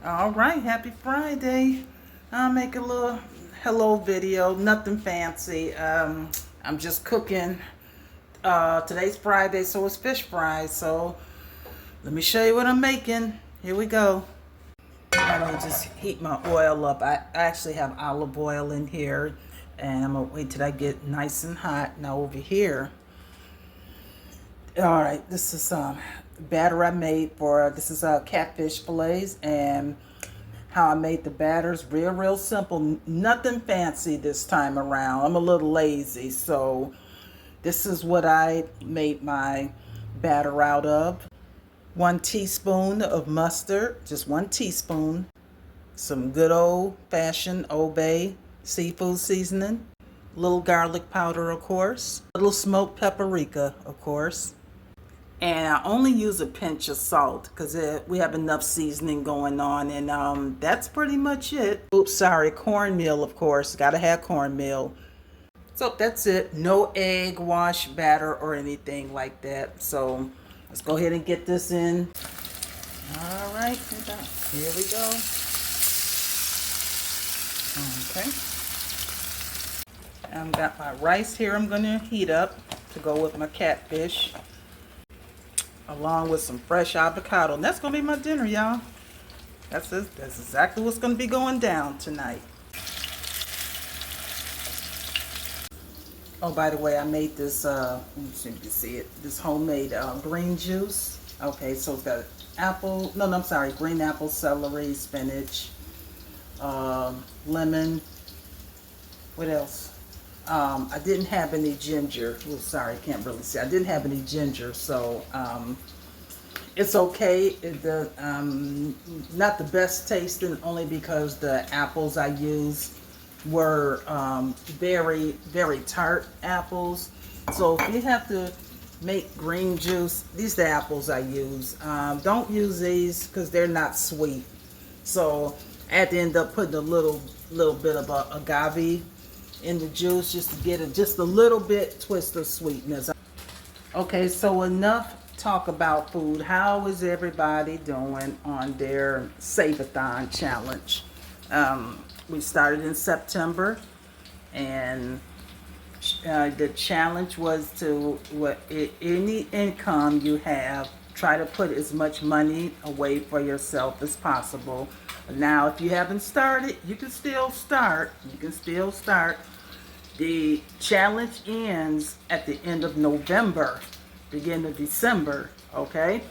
All right, happy Friday. I'll make a little hello video, nothing fancy. I'm just cooking. Today's Friday, so it's fish fries. So let me show you what I'm making. Here we go. I'm gonna just heat my oil up. I actually have olive oil in here, and I'm gonna wait till I get nice and hot. Now over here, all right, this is batter I made for, this is catfish fillets, and how I made the batters, real simple, nothing fancy this time around. I'm a little lazy, so this is what I made my batter out of. 1 teaspoon of mustard, just 1 teaspoon. Some good old-fashioned Old Bay seafood seasoning. Little garlic powder, of course. Little smoked paprika, of course. And I only use a pinch of salt because we have enough seasoning going on, and that's pretty much it. Oops, sorry, cornmeal, of course. Gotta have cornmeal. So that's it. No egg wash batter or anything like that. So let's go ahead and get this in. All right, here we go. Okay. I've got my rice here I'm gonna heat up to go with my catfish, along with some fresh avocado. And that's gonna be my dinner, y'all. That's it. That's exactly what's gonna be going down tonight. Oh, by the way, I made this, let me see if you can see it, this homemade green juice. Okay, so it's got apple, no, I'm sorry, green apple, celery, spinach, lemon. What else? I didn't have any ginger. Oh, sorry, I can't really see. I didn't have any ginger, so it's okay. Not the best tasting, only because the apples I used were very tart apples. So if you have to make green juice, these are the apples I use. Don't use these because they're not sweet. So I had to end up putting a little bit of agave in the juice just to get it just a little bit twist of sweetness. Okay, so enough talk about food. How is everybody doing on their Save-a-thon challenge? We started in September, and the challenge was to, any income you have, try to put as much money away for yourself as possible. Now, if you haven't started, you can still start. You can still start. The challenge ends at the end of November, beginning of December, okay?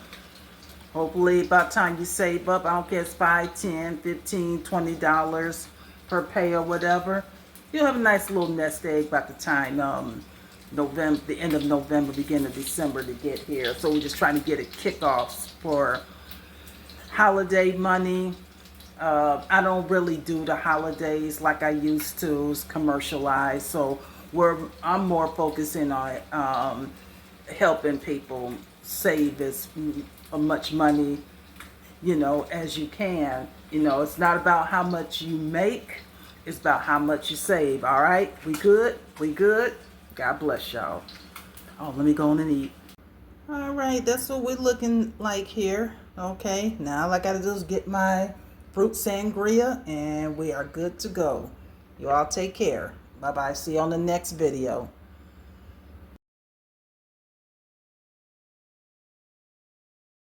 Hopefully, by the time you save up, I don't care if it's $5, $10, $15, $20 per pay or whatever, you'll have a nice little nest egg by the time November, the end of November, beginning of December to get here. So we're just trying to get a kickoff for holiday money. I don't really do the holidays like I used to. It's commercialized, so I'm more focusing on helping people save as much money, as you can. It's not about how much you make, it's about how much you save. All right, we good? We good? God bless y'all. Oh, let me go on and eat. All right, that's what we're looking like here. Okay, now all I gotta do is get my fruit sangria, and we are good to go. You all take care. Bye bye. See you on the next video.